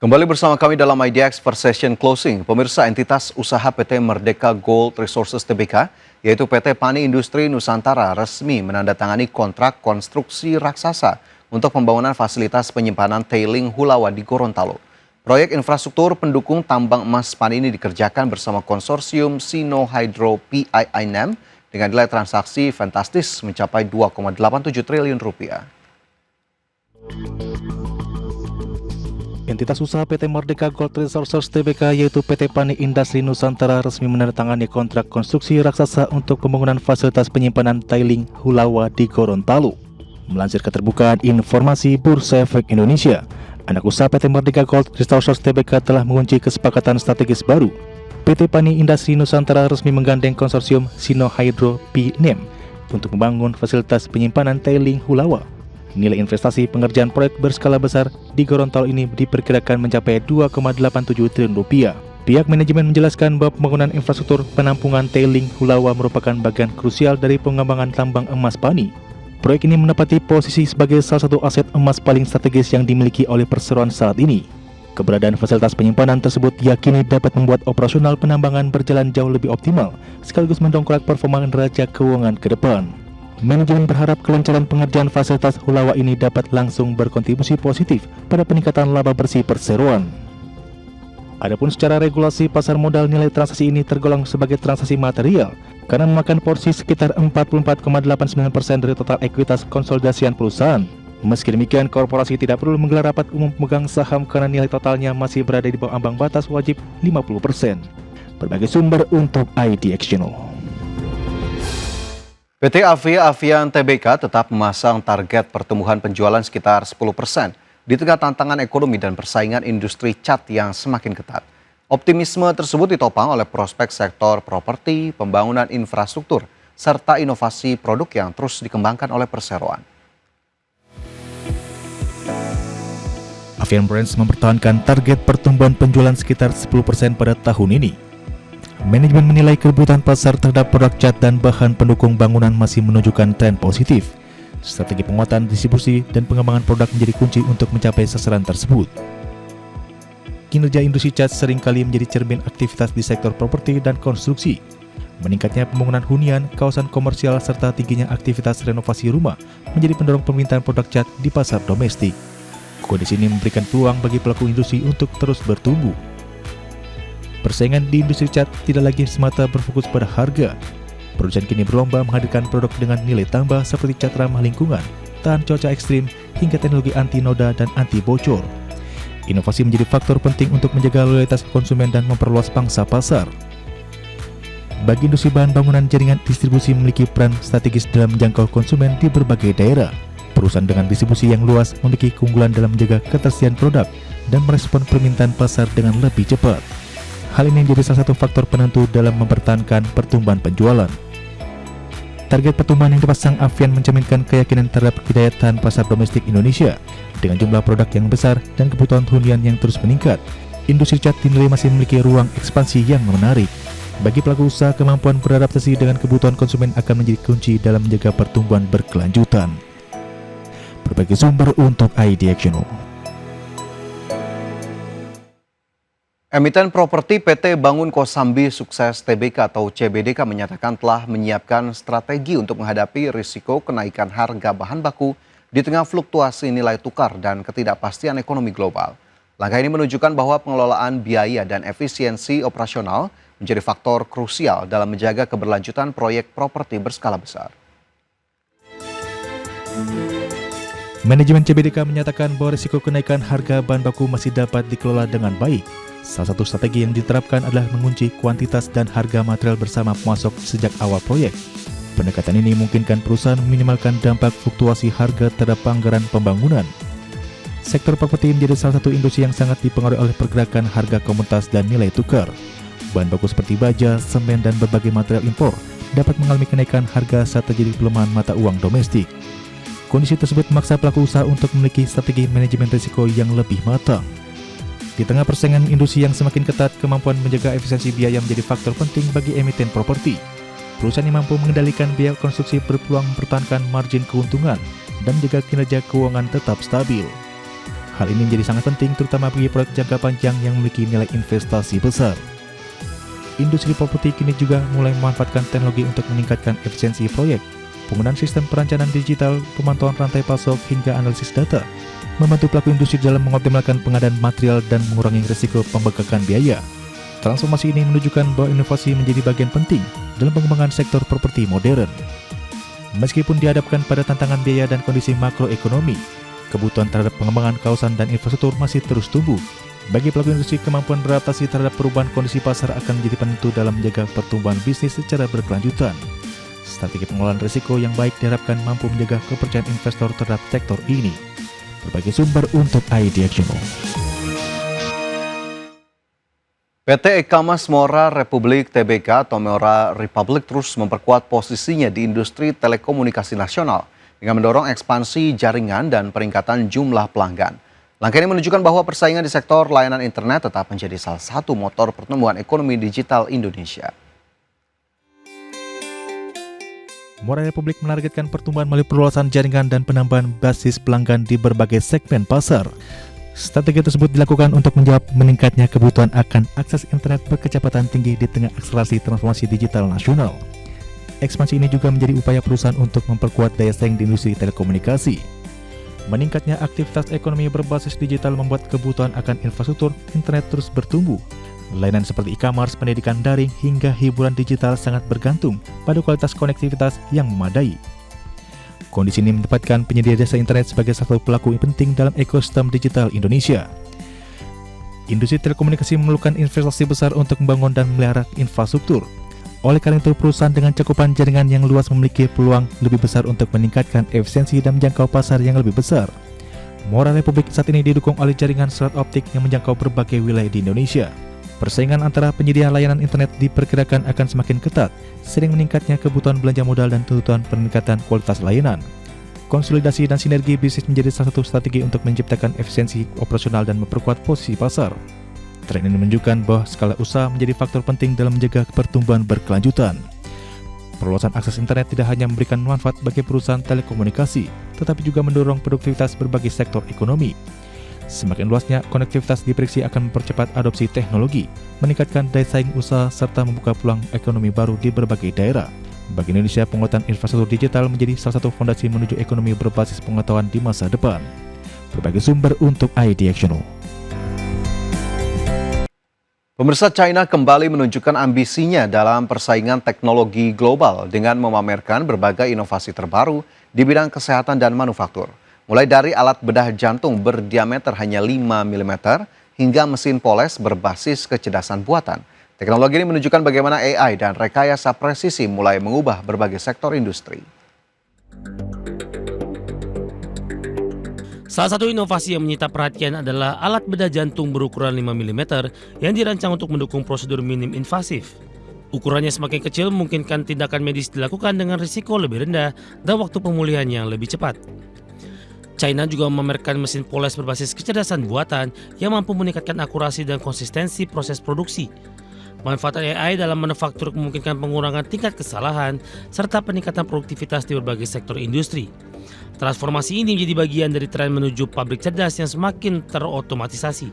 Kembali bersama kami dalam IDX per session closing. Pemirsa, entitas usaha PT Merdeka Gold Resources Tbk, yaitu PT Pani Industri Nusantara, resmi menandatangani kontrak konstruksi raksasa untuk pembangunan fasilitas penyimpanan tailing Hulawa di Gorontalo. Proyek infrastruktur pendukung tambang emas Pani ini dikerjakan bersama konsorsium Sino Hydro PII-NEM dengan nilai transaksi fantastis mencapai 2,87 triliun rupiah. Entitas usaha PT Merdeka Gold Resources Tbk yaitu PT Pani Industri Nusantara resmi menandatangani kontrak konstruksi raksasa untuk pembangunan fasilitas penyimpanan tailing Hulawa di Gorontalo. Melansir keterbukaan informasi Bursa Efek Indonesia, anak usaha PT Merdeka Gold Resources Tbk telah mengunci kesepakatan strategis baru. PT Pani Industri Nusantara resmi menggandeng konsorsium Sino Hydro PII-NEM untuk membangun fasilitas penyimpanan tailing Hulawa. Nilai investasi pengerjaan proyek berskala besar di Gorontalo ini diperkirakan mencapai 2,87 triliun rupiah. Pihak manajemen menjelaskan bahwa pembangunan infrastruktur penampungan tailing Hulawa merupakan bagian krusial dari pengembangan tambang emas Pani. Proyek ini menempati posisi sebagai salah satu aset emas paling strategis yang dimiliki oleh perseroan saat ini. Keberadaan fasilitas penyimpanan tersebut yakini dapat membuat operasional penambangan berjalan jauh lebih optimal, sekaligus mendongkrak performa neraca keuangan ke depan. Manajemen berharap kelancaran pengerjaan fasilitas Hulawa ini dapat langsung berkontribusi positif pada peningkatan laba bersih perseroan. Adapun secara regulasi pasar modal, nilai transaksi ini tergolong sebagai transaksi material karena memakan porsi sekitar 44,89% dari total ekuitas konsolidasian perusahaan. Meski demikian, korporasi tidak perlu menggelar rapat umum pemegang saham karena nilai totalnya masih berada di bawah ambang batas wajib 50%. Berbagai sumber untuk IDX Channel. PT Avia Avian Tbk tetap memasang target pertumbuhan penjualan sekitar 10% di tengah tantangan ekonomi dan persaingan industri cat yang semakin ketat. Optimisme tersebut ditopang oleh prospek sektor properti, pembangunan infrastruktur, serta inovasi produk yang terus dikembangkan oleh perseroan. Avian Brands mempertahankan target pertumbuhan penjualan sekitar 10% pada tahun ini. Manajemen menilai kebutuhan pasar terhadap produk cat dan bahan pendukung bangunan masih menunjukkan tren positif. Strategi penguatan distribusi dan pengembangan produk menjadi kunci untuk mencapai sasaran tersebut. Kinerja industri cat seringkali menjadi cermin aktivitas di sektor properti dan konstruksi. Meningkatnya pembangunan hunian, kawasan komersial, serta tingginya aktivitas renovasi rumah menjadi pendorong permintaan produk cat di pasar domestik. Kondisi ini memberikan peluang bagi pelaku industri untuk terus bertumbuh. Persaingan di industri cat tidak lagi semata berfokus pada harga. Produsen kini berlomba menghadirkan produk dengan nilai tambah seperti cat ramah lingkungan, tahan cuaca ekstrim, hingga teknologi anti noda dan anti bocor. Inovasi menjadi faktor penting untuk menjaga loyalitas konsumen dan memperluas pangsa pasar. Bagi industri bahan bangunan, jaringan distribusi memiliki peran strategis dalam menjangkau konsumen di berbagai daerah. Perusahaan dengan distribusi yang luas memiliki keunggulan dalam menjaga ketersediaan produk dan merespon permintaan pasar dengan lebih cepat. Hal ini menjadi salah satu faktor penentu dalam mempertahankan pertumbuhan penjualan. Target pertumbuhan yang dipasang Avian mencerminkan keyakinan terhadap daya tahan pasar domestik Indonesia. Dengan jumlah produk yang besar dan kebutuhan hunian yang terus meningkat, industri cat dinilai masih memiliki ruang ekspansi yang menarik. Bagi pelaku usaha, kemampuan beradaptasi dengan kebutuhan konsumen akan menjadi kunci dalam menjaga pertumbuhan berkelanjutan. Berbagai sumber untuk IDX Channel. Emiten properti PT Bangun Kosambi Sukses Tbk atau CBDK menyatakan telah menyiapkan strategi untuk menghadapi risiko kenaikan harga bahan baku di tengah fluktuasi nilai tukar dan ketidakpastian ekonomi global. Langkah ini menunjukkan bahwa pengelolaan biaya dan efisiensi operasional menjadi faktor krusial dalam menjaga keberlanjutan proyek properti berskala besar. Manajemen CBDK menyatakan bahwa risiko kenaikan harga bahan baku masih dapat dikelola dengan baik. Salah satu strategi yang diterapkan adalah mengunci kuantitas dan harga material bersama pemasok sejak awal proyek. Pendekatan ini memungkinkan perusahaan meminimalkan dampak fluktuasi harga terhadap anggaran pembangunan. Sektor properti menjadi salah satu industri yang sangat dipengaruhi oleh pergerakan harga komoditas dan nilai tukar. Bahan baku seperti baja, semen, dan berbagai material impor dapat mengalami kenaikan harga saat terjadi pelemahan mata uang domestik. Kondisi tersebut memaksa pelaku usaha untuk memiliki strategi manajemen risiko yang lebih matang. Di tengah persaingan industri yang semakin ketat, kemampuan menjaga efisiensi biaya menjadi faktor penting bagi emiten properti. Perusahaan yang mampu mengendalikan biaya konstruksi berpeluang mempertahankan margin keuntungan dan menjaga kinerja keuangan tetap stabil. Hal ini menjadi sangat penting terutama bagi proyek jangka panjang yang memiliki nilai investasi besar. Industri properti kini juga mulai memanfaatkan teknologi untuk meningkatkan efisiensi proyek, penggunaan sistem perencanaan digital, pemantauan rantai pasok, hingga analisis data, membantu pelaku industri dalam mengoptimalkan pengadaan material dan mengurangi risiko pembengkakan biaya. Transformasi ini menunjukkan bahwa inovasi menjadi bagian penting dalam pengembangan sektor properti modern. Meskipun dihadapkan pada tantangan biaya dan kondisi makroekonomi, kebutuhan terhadap pengembangan kawasan dan infrastruktur masih terus tumbuh. Bagi pelaku industri, kemampuan beradaptasi terhadap perubahan kondisi pasar akan menjadi penentu dalam menjaga pertumbuhan bisnis secara berkelanjutan. Strategi pengelolaan risiko yang baik diharapkan mampu menjaga kepercayaan investor terhadap sektor ini. Berbagai sumber untuk ID Action. PT E-Commerce Mora Republik Tbk atau Mora Republik terus memperkuat posisinya di industri telekomunikasi nasional dengan mendorong ekspansi jaringan dan peningkatan jumlah pelanggan. Langkah ini menunjukkan bahwa persaingan di sektor layanan internet tetap menjadi salah satu motor pertumbuhan ekonomi digital Indonesia. Mora Republik menargetkan pertumbuhan melalui perluasan jaringan dan penambahan basis pelanggan di berbagai segmen pasar. Strategi tersebut dilakukan untuk menjawab meningkatnya kebutuhan akan akses internet berkecepatan tinggi di tengah akselerasi transformasi digital nasional. Ekspansi ini juga menjadi upaya perusahaan untuk memperkuat daya saing di industri telekomunikasi. Meningkatnya aktivitas ekonomi berbasis digital membuat kebutuhan akan infrastruktur internet terus bertumbuh. Layanan seperti e-commerce, pendidikan daring, hingga hiburan digital sangat bergantung pada kualitas konektivitas yang memadai. Kondisi ini menempatkan penyedia jasa internet sebagai satu pelaku penting dalam ekosistem digital Indonesia. Industri telekomunikasi memerlukan investasi besar untuk membangun dan memelihara infrastruktur. Oleh karena itu, perusahaan dengan cakupan jaringan yang luas memiliki peluang lebih besar untuk meningkatkan efisiensi dan menjangkau pasar yang lebih besar. Mora Republik saat ini didukung oleh jaringan serat optik yang menjangkau berbagai wilayah di Indonesia. Persaingan antara penyedia layanan internet diperkirakan akan semakin ketat, sering meningkatnya kebutuhan belanja modal dan tuntutan peningkatan kualitas layanan. Konsolidasi dan sinergi bisnis menjadi salah satu strategi untuk menciptakan efisiensi operasional dan memperkuat posisi pasar. Tren ini menunjukkan bahwa skala usaha menjadi faktor penting dalam menjaga pertumbuhan berkelanjutan. Perluasan akses internet tidak hanya memberikan manfaat bagi perusahaan telekomunikasi, tetapi juga mendorong produktivitas berbagai sektor ekonomi. Semakin luasnya konektivitas diprediksi akan mempercepat adopsi teknologi, meningkatkan daya saing usaha, serta membuka peluang ekonomi baru di berbagai daerah. Bagi Indonesia, penguatan infrastruktur digital menjadi salah satu fondasi menuju ekonomi berbasis pengetahuan di masa depan. Berbagai sumber untuk ID Action. Pemirsa, China kembali menunjukkan ambisinya dalam persaingan teknologi global dengan memamerkan berbagai inovasi terbaru di bidang kesehatan dan manufaktur. Mulai dari alat bedah jantung berdiameter hanya 5 mm hingga mesin poles berbasis kecerdasan buatan. Teknologi ini menunjukkan bagaimana AI dan rekayasa presisi mulai mengubah berbagai sektor industri. Salah satu inovasi yang menyita perhatian adalah alat bedah jantung berukuran 5 mm yang dirancang untuk mendukung prosedur minim invasif. Ukurannya semakin kecil memungkinkan tindakan medis dilakukan dengan risiko lebih rendah dan waktu pemulihan yang lebih cepat. China juga memamerkan mesin poles berbasis kecerdasan buatan yang mampu meningkatkan akurasi dan konsistensi proses produksi. Manfaat AI dalam manufaktur memungkinkan pengurangan tingkat kesalahan serta peningkatan produktivitas di berbagai sektor industri. Transformasi ini menjadi bagian dari tren menuju pabrik cerdas yang semakin terotomatisasi.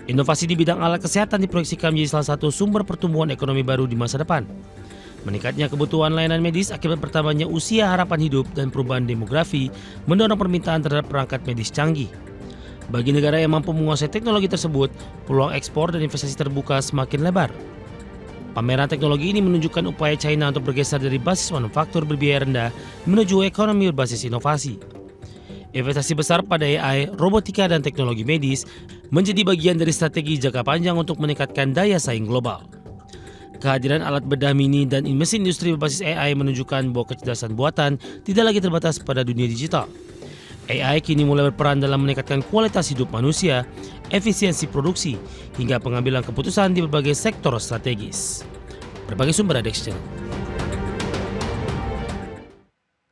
Inovasi di bidang alat kesehatan diproyeksikan menjadi salah satu sumber pertumbuhan ekonomi baru di masa depan. Meningkatnya kebutuhan layanan medis akibat bertambahnya usia harapan hidup dan perubahan demografi mendorong permintaan terhadap perangkat medis canggih. Bagi negara yang mampu menguasai teknologi tersebut, peluang ekspor dan investasi terbuka semakin lebar. Pameran teknologi ini menunjukkan upaya China untuk bergeser dari basis manufaktur berbiaya rendah menuju ekonomi berbasis inovasi. Investasi besar pada AI, robotika, dan teknologi medis menjadi bagian dari strategi jangka panjang untuk meningkatkan daya saing global. Kehadiran alat bedah mini dan mesin industri berbasis AI menunjukkan bahwa kecerdasan buatan tidak lagi terbatas pada dunia digital. AI kini mulai berperan dalam meningkatkan kualitas hidup manusia, efisiensi produksi, hingga pengambilan keputusan di berbagai sektor strategis. Berbagai sumber ada Channel.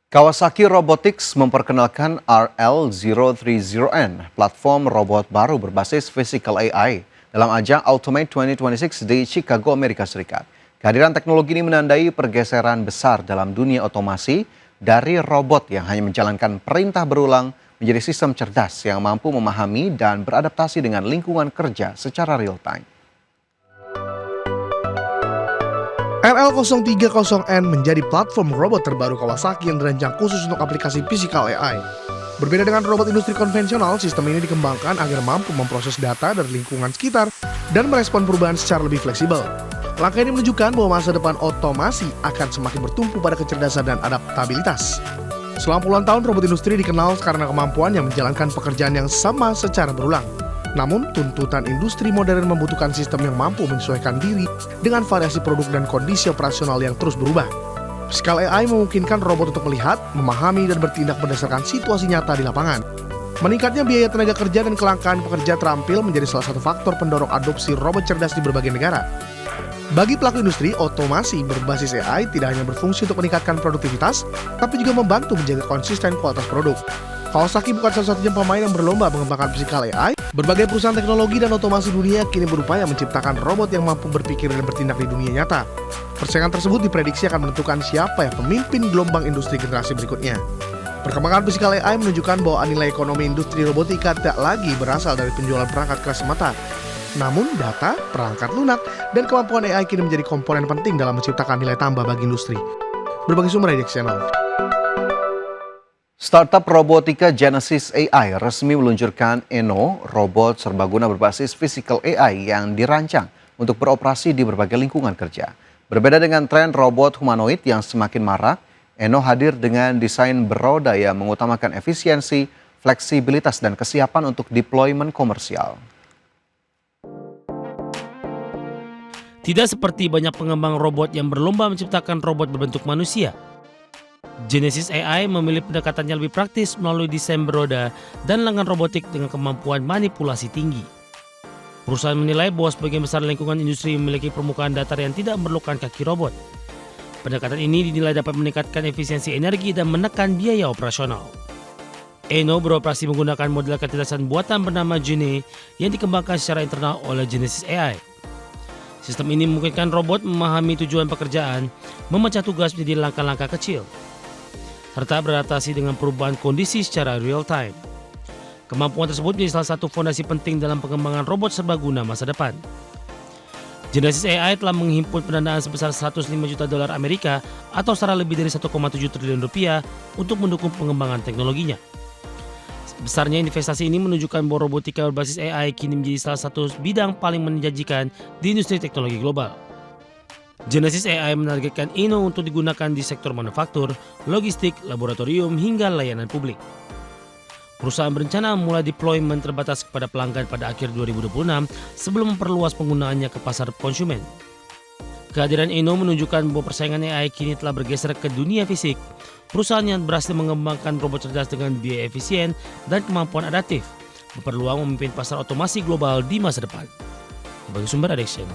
Kawasaki Robotics memperkenalkan RL030N, platform robot baru berbasis physical AI, dalam ajang Automate 2026 di Chicago, Amerika Serikat. Kehadiran teknologi ini menandai pergeseran besar dalam dunia otomasi dari robot yang hanya menjalankan perintah berulang menjadi sistem cerdas yang mampu memahami dan beradaptasi dengan lingkungan kerja secara real-time. RL030N menjadi platform robot terbaru Kawasaki yang dirancang khusus untuk aplikasi physical AI. Berbeda dengan robot industri konvensional, sistem ini dikembangkan agar mampu memproses data dari lingkungan sekitar dan merespon perubahan secara lebih fleksibel. Langkah ini menunjukkan bahwa masa depan otomasi akan semakin bertumpu pada kecerdasan dan adaptabilitas. Selama puluhan tahun, robot industri dikenal karena kemampuannya menjalankan pekerjaan yang sama secara berulang. Namun, tuntutan industri modern membutuhkan sistem yang mampu menyesuaikan diri dengan variasi produk dan kondisi operasional yang terus berubah. Physical AI memungkinkan robot untuk melihat, memahami, dan bertindak berdasarkan situasi nyata di lapangan. Meningkatnya biaya tenaga kerja dan kelangkaan pekerja terampil menjadi salah satu faktor pendorong adopsi robot cerdas di berbagai negara. Bagi pelaku industri, otomasi berbasis AI tidak hanya berfungsi untuk meningkatkan produktivitas, tapi juga membantu menjaga konsisten kualitas produk. Kawasaki bukan satu-satunya pemain yang berlomba mengembangkan physical AI. Berbagai perusahaan teknologi dan otomasi dunia kini berupaya menciptakan robot yang mampu berpikir dan bertindak di dunia nyata. Persaingan tersebut diprediksi akan menentukan siapa yang pemimpin gelombang industri generasi berikutnya. Perkembangan physical AI menunjukkan bahwa nilai ekonomi industri robotika tidak lagi berasal dari penjualan perangkat keras semata. Namun data, perangkat lunak, dan kemampuan AI kini menjadi komponen penting dalam menciptakan nilai tambah bagi industri. Berbagai sumber dari Channel. Startup robotika Genesis AI resmi meluncurkan Eno, robot serbaguna berbasis physical AI yang dirancang untuk beroperasi di berbagai lingkungan kerja. Berbeda dengan tren robot humanoid yang semakin marak, Eno hadir dengan desain beroda yang mengutamakan efisiensi, fleksibilitas, dan kesiapan untuk deployment komersial. Tidak seperti banyak pengembang robot yang berlomba menciptakan robot berbentuk manusia. Genesis AI memilih pendekatan yang lebih praktis melalui desain beroda dan lengan robotik dengan kemampuan manipulasi tinggi. Perusahaan menilai bahwa sebagian besar lingkungan industri memiliki permukaan datar yang tidak memerlukan kaki robot. Pendekatan ini dinilai dapat meningkatkan efisiensi energi dan menekan biaya operasional. Eno beroperasi menggunakan model kecerdasan buatan bernama Gene yang dikembangkan secara internal oleh Genesis AI. Sistem ini memungkinkan robot memahami tujuan pekerjaan, memecah tugas menjadi langkah-langkah kecil, serta beradaptasi dengan perubahan kondisi secara real time. Kemampuan tersebut menjadi salah satu fondasi penting dalam pengembangan robot serbaguna masa depan. Genesis AI telah menghimpun pendanaan sebesar 105 juta dolar Amerika atau setara lebih dari 1,7 triliun rupiah untuk mendukung pengembangan teknologinya. Besarnya investasi ini menunjukkan bahwa robotika berbasis AI kini menjadi salah satu bidang paling menjanjikan di industri teknologi global. Genesis AI menargetkan Eno untuk digunakan di sektor manufaktur, logistik, laboratorium, hingga layanan publik. Perusahaan berencana memulai deployment terbatas kepada pelanggan pada akhir 2026 sebelum memperluas penggunaannya ke pasar konsumen. Kehadiran Eno menunjukkan bahwa persaingan AI kini telah bergeser ke dunia fisik. Perusahaan yang berhasil mengembangkan robot cerdas dengan biaya efisien dan kemampuan adaptif berpeluang memimpin pasar otomasi global di masa depan. Bagi sumber Addiction.